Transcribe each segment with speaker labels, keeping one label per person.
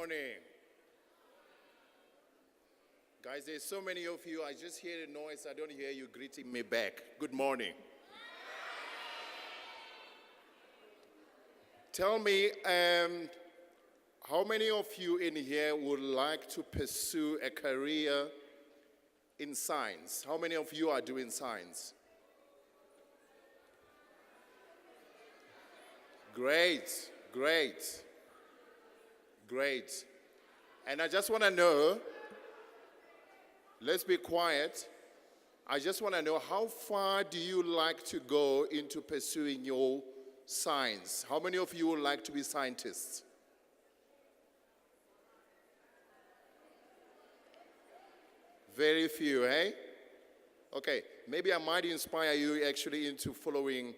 Speaker 1: morning. Guys, there's so many of you. I just hear the noise. I don't hear you greeting me back. Good morning. Tell me, how many of you in here would like to pursue a career in science? How many of you are doing science? Great, great, great. And I just want to know, let's be quiet. I just want to know, how far do you like to go into pursuing your science? How many of you would like to be scientists? Very few, eh? Okay, maybe I might inspire you actually into following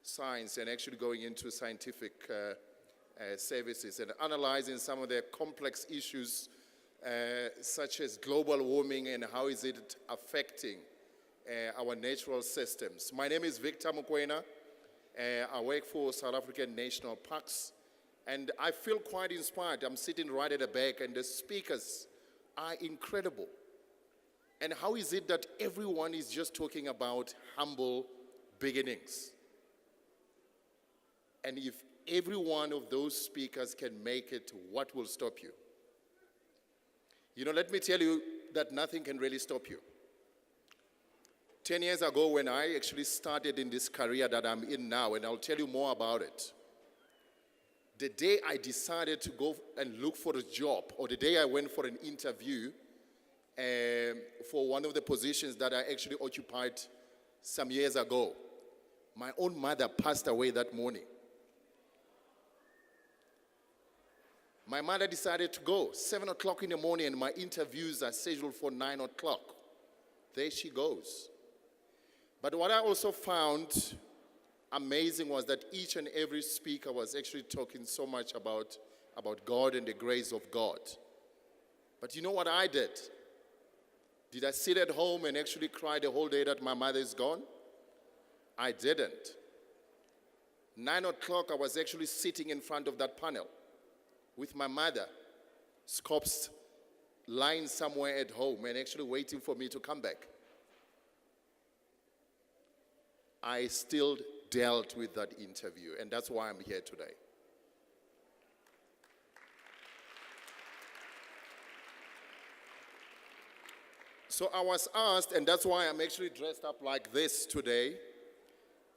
Speaker 1: science and actually going into scientific services and analyzing some of the complex issues such as global warming and how is it affecting our natural systems. My name is Victor Mokoena. I work for South African National Parks, and I feel quite inspired. I'm sitting right at the back, and the speakers are incredible. And how is it that everyone is just talking about humble beginnings? And if every one of those speakers can make it, what will stop you? You know, let me tell you that nothing can really stop you. 10 years ago, when I actually started in this career that I'm in now, and I'll tell you more about it, the day I decided to go and look for a job, or the day I went for an interview for one of the positions that I actually occupied some years ago, my own mother passed away that morning. My mother decided to go 7 o'clock in the morning, and my interviews are scheduled for 9 o'clock. There she goes. But what I also found amazing was that each and every speaker was actually talking so much about God and the grace of God. But you know what I did? Did I sit at home and actually cry the whole day that my mother is gone? I didn't. 9 o'clock, I was actually sitting in front of that panel with my mother, scopes lying somewhere at home and actually waiting for me to come back. I still dealt with that interview, and that's why I'm here today. So I was asked, and that's why I'm actually dressed up like this today,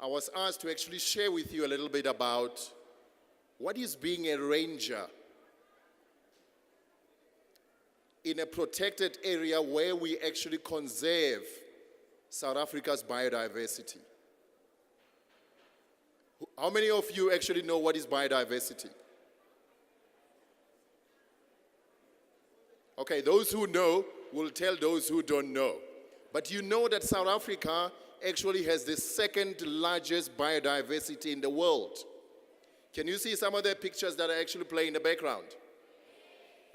Speaker 1: I was asked to actually share with you a little bit about what is being a ranger in a protected area where we actually conserve South Africa's biodiversity. How many of you actually know what is biodiversity? Okay, those who know will tell those who don't know. But you know that South Africa actually has the second largest biodiversity in the world. Can you see some of the pictures that are actually playing in the background?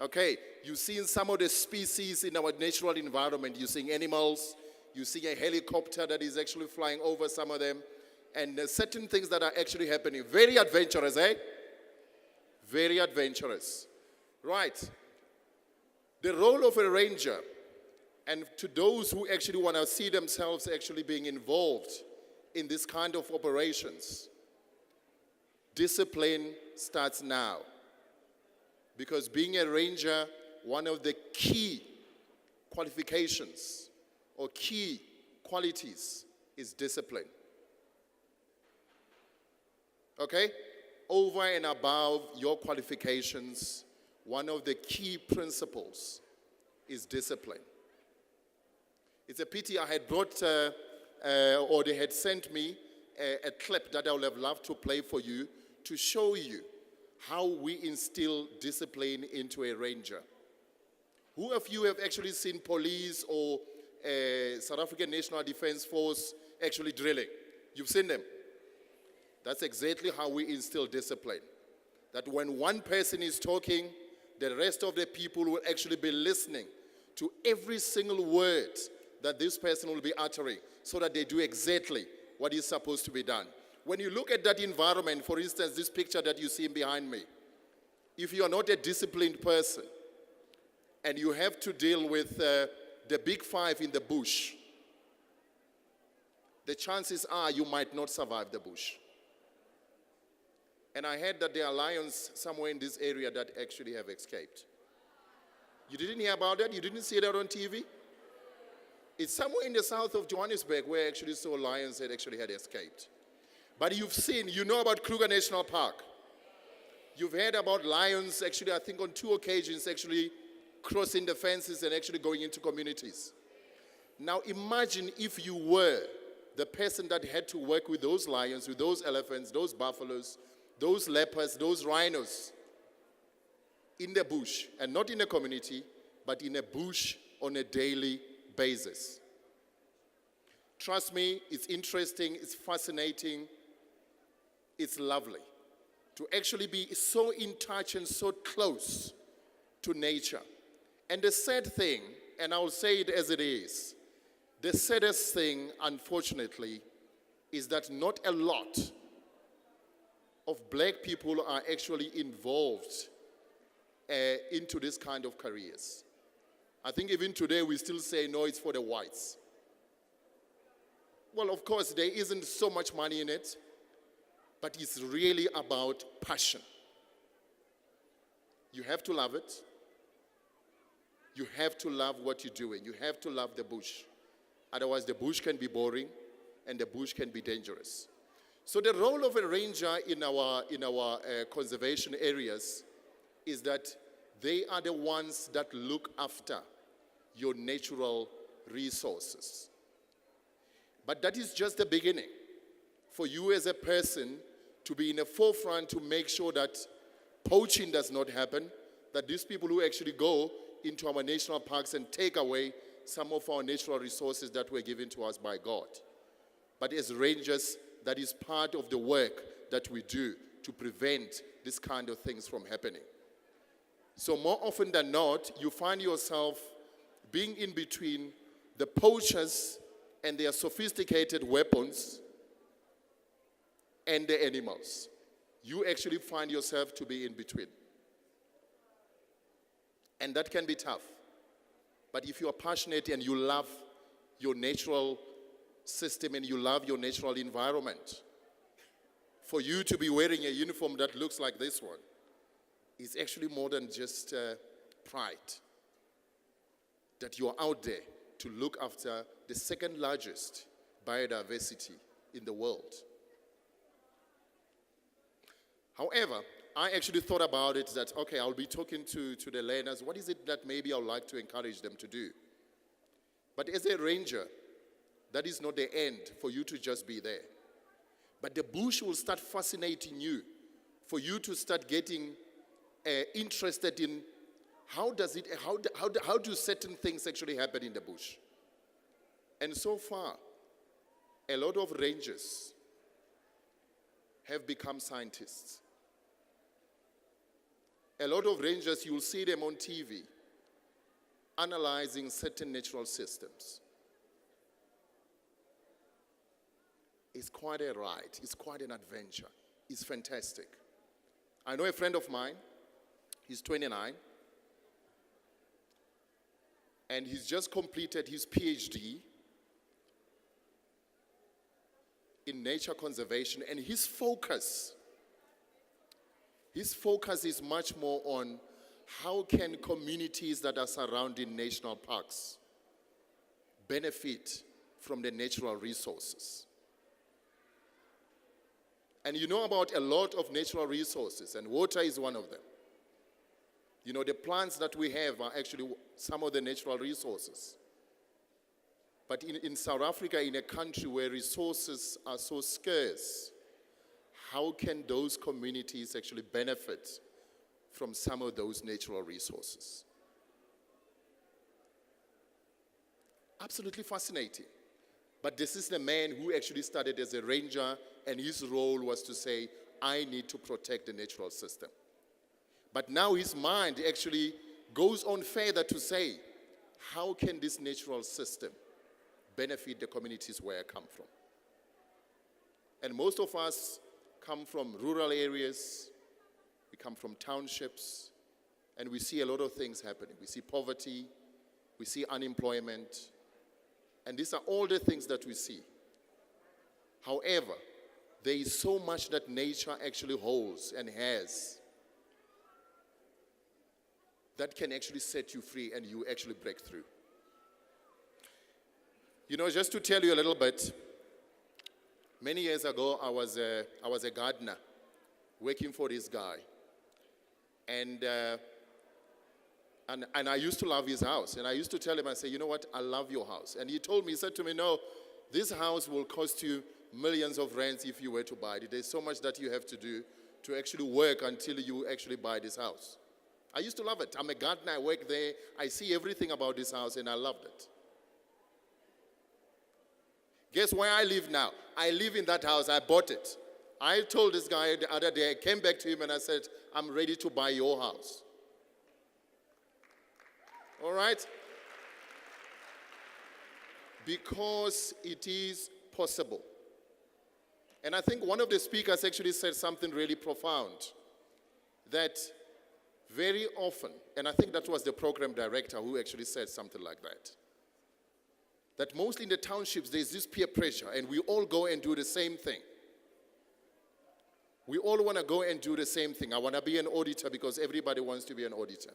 Speaker 1: Okay, you've seen some of the species in our natural environment. You're seeing animals, you're seeing a helicopter that is actually flying over some of them, and certain things that are actually happening. Very adventurous, eh? Very adventurous. Right. The role of a ranger, and to those who actually want to see themselves actually being involved in this kind of operations, discipline starts now. Because being a ranger, one of the key qualifications or key qualities is discipline. Okay? Over and above your qualifications, one of the key principles is discipline. It's a pity I had brought, or they had sent me a clip that I would have loved to play for you to show you how we instill discipline into a ranger. Who of you have actually seen police or South African National Defence Force actually drilling? You've seen them. That's exactly how we instill discipline. That when one person is talking, the rest of the people will actually be listening to every single word that this person will be uttering so that they do exactly what is supposed to be done. When you look at that environment, for instance, this picture that you see behind me, if you are not a disciplined person and you have to deal with the big five in the bush, the chances are you might not survive the bush. And I heard that there are lions somewhere in this area that actually have escaped. You didn't hear about that? You didn't see that on TV? It's somewhere in the south of Johannesburg where I actually saw lions that actually had escaped. But you know about Kruger National Park. You've heard about lions actually, I think on 2 occasions, actually crossing the fences and actually going into communities. Now imagine if you were the person that had to work with those lions, with those elephants, those buffaloes, those leopards, those rhinos in the bush, and not in a community, but in a bush on a daily basis. Trust me, it's interesting, it's fascinating, it's lovely to actually be so in touch and so close to nature. And the sad thing, and I'll say it as it is, the saddest thing, unfortunately, is that not a lot of black people are actually involved into this kind of careers. I think even today we still say, no, it's for the whites. Well, of course, there isn't so much money in it, but it's really about passion. You have to love it. You have to love what you're doing. You have to love the bush. Otherwise, the bush can be boring and the bush can be dangerous. So the role of a ranger in our conservation areas is that they are the ones that look after your natural resources. But that is just the beginning. For you as a person to be in the forefront to make sure that poaching does not happen, that these people who actually go into our national parks and take away some of our natural resources that were given to us by God. But as rangers, that is part of the work that we do to prevent this kind of things from happening. So more often than not, you find yourself being in between the poachers and their sophisticated weapons and the animals. You actually find yourself to be in between. And that can be tough. But if you are passionate and you love your natural system and you love your natural environment, for you to be wearing a uniform that looks like this one is actually more than just pride. That you are out there to look after the second largest biodiversity in the world. However, I actually thought about it that, okay, I'll be talking to the learners. What is it that maybe I would like to encourage them to do? But as a ranger, that is not the end for you to just be there. But the bush will start fascinating you, for you to start getting interested in how do certain things actually happen in the bush. And so far, a lot of rangers have become scientists. A lot of rangers, you'll see them on TV, analyzing certain natural systems. It's quite a ride. It's quite an adventure. It's fantastic. I know a friend of mine, he's 29, and he's just completed his PhD in nature conservation, and his focus is much more on how can communities that are surrounding national parks benefit from the natural resources. And you know about a lot of natural resources, and water is one of them. You know, the plants that we have are actually some of the natural resources. But in South Africa, in a country where resources are so scarce, how can those communities actually benefit from some of those natural resources? Absolutely fascinating. But this is the man who actually started as a ranger, and his role was to say, I need to protect the natural system. But now his mind actually goes on further to say, how can this natural system benefit the communities where I come from? And most of us come from rural areas, we come from townships, and we see a lot of things happening. We see poverty, we see unemployment, and these are all the things that we see. However, there is so much that nature actually holds and has that can actually set you free and you actually break through. You know, just to tell you a little bit, many years ago, I was a gardener working for this guy. And I used to love his house. And I used to tell him, I say, you know what, I love your house. And he told me, he said to me, no, this house will cost you millions of rands if you were to buy it. There's so much that you have to do to actually work until you actually buy this house. I used to love it. I'm a gardener, I work there. I see everything about this house, and I loved it. Guess where I live now? I live in that house. I bought it. I told this guy the other day, I came back to him and I said, I'm ready to buy your house. All right? Because it is possible. And I think one of the speakers actually said something really profound, that very often, and I think that was the program director who actually said something like that mostly in the townships there's this peer pressure and we all go and do the same thing. We all want to go and do the same thing. I want to be an auditor because everybody wants to be an auditor.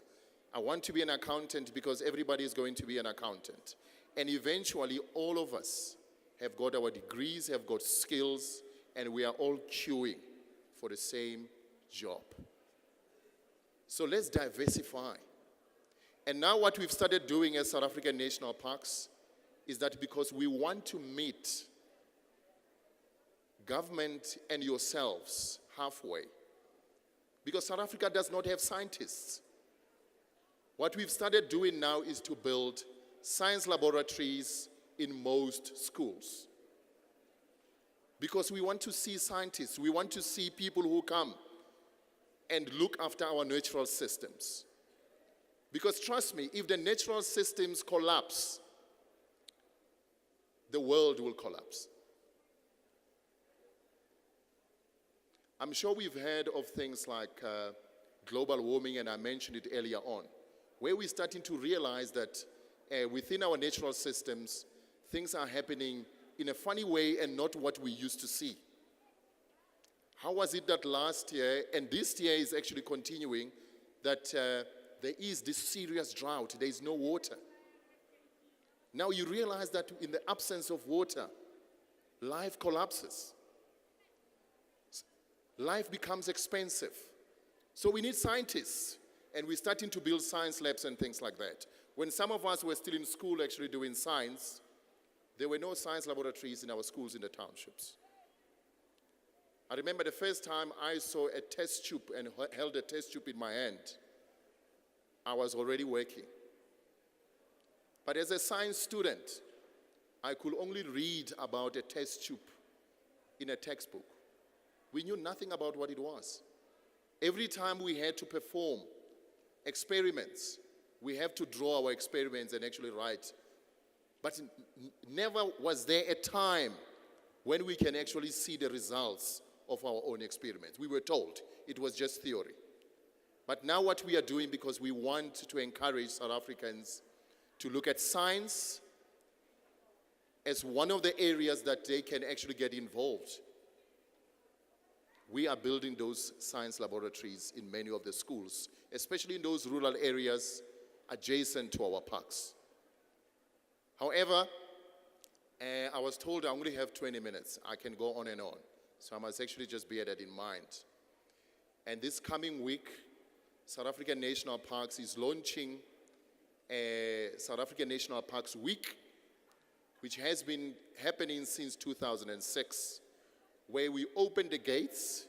Speaker 1: I want to be an accountant because everybody is going to be an accountant. And eventually all of us have got our degrees, have got skills, and we are all queuing for the same job. So let's diversify. And now what we've started doing as South African National Parks is that because we want to meet government and yourselves halfway, because South Africa does not have scientists. What we've started doing now is to build science laboratories in most schools. Because we want to see scientists, we want to see people who come and look after our natural systems. Because trust me, if the natural systems collapse, the world will collapse. I'm sure we've heard of things like global warming, and I mentioned it earlier on, where we're starting to realize that within our natural systems, things are happening in a funny way and not what we used to see. How was it that last year, and this year is actually continuing, that there is this serious drought, there is no water. Now you realize that in the absence of water, life collapses. Life becomes expensive. So we need scientists, and we're starting to build science labs and things like that. When some of us were still in school actually doing science, there were no science laboratories in our schools in the townships. I remember the first time I saw a test tube and held a test tube in my hand, I was already working. But as a science student, I could only read about a test tube in a textbook. We knew nothing about what it was. Every time we had to perform experiments, we have to draw our experiments and actually write. But never was there a time when we can actually see the results of our own experiments. We were told it was just theory. But now what we are doing, because we want to encourage South Africans to look at science as one of the areas that they can actually get involved, we are building those science laboratories in many of the schools, especially in those rural areas adjacent to our parks. However, I was told I only have 20 minutes. I can go on and on. So I must actually just bear that in mind. And this coming week, South African National Parks is launching a South African National Parks Week, which has been happening since 2006, where we open the gates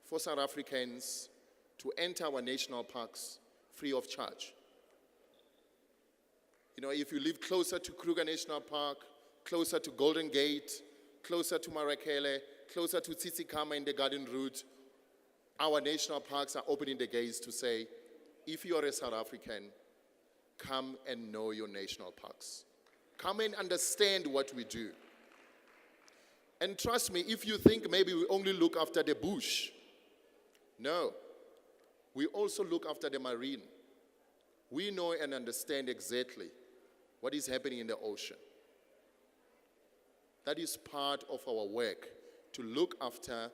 Speaker 1: for South Africans to enter our national parks free of charge. You know, if you live closer to Kruger National Park, closer to Golden Gate, closer to Marakele, closer to Tsitsikamma in the Garden Route, our national parks are opening the gates to say, if you are a South African, come and know your national parks. Come and understand what we do. And trust me, if you think maybe we only look after the bush, no. We also look after the marine. We know and understand exactly what is happening in the ocean. That is part of our work, to look after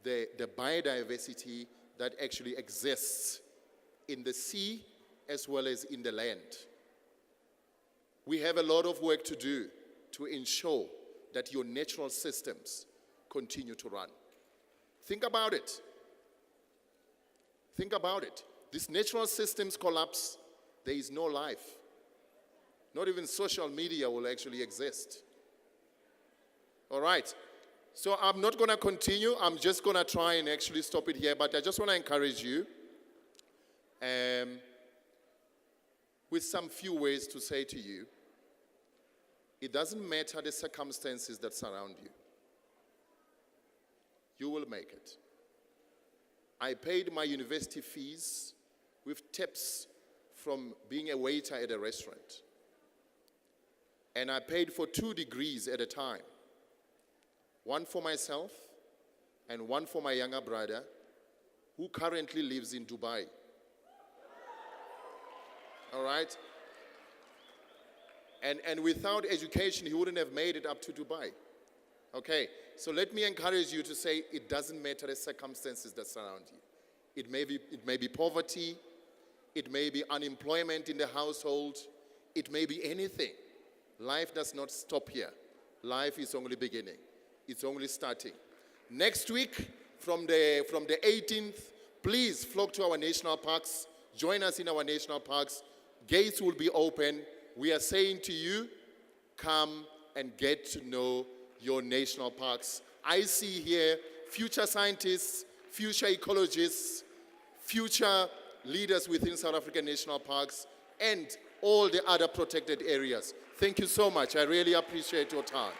Speaker 1: the biodiversity that actually exists in the sea as well as in the land. We have a lot of work to do to ensure that your natural systems continue to run. Think about it. Think about it. These natural systems collapse, there is no life. Not even social media will actually exist. All right. So I'm not going to continue. I'm just going to try and actually stop it here. But I just want to encourage you with some few ways to say to you, it doesn't matter the circumstances that surround you. You will make it. I paid my university fees with tips from being a waiter at a restaurant. And I paid for 2 degrees at a time. One for myself and one for my younger brother, who currently lives in Dubai. All right? And without education, he wouldn't have made it up to Dubai. Okay, so let me encourage you to say it doesn't matter the circumstances that surround you. It may be poverty, it may be unemployment in the household, it may be anything. Life does not stop here. Life is only beginning. It's only starting. Next week, from the 18th, please flock to our national parks. Join us in our national parks. Gates will be open. We are saying to you, come and get to know your national parks. I see here future scientists, future ecologists, future leaders within South African national parks, and all the other protected areas. Thank you so much. I really appreciate your time.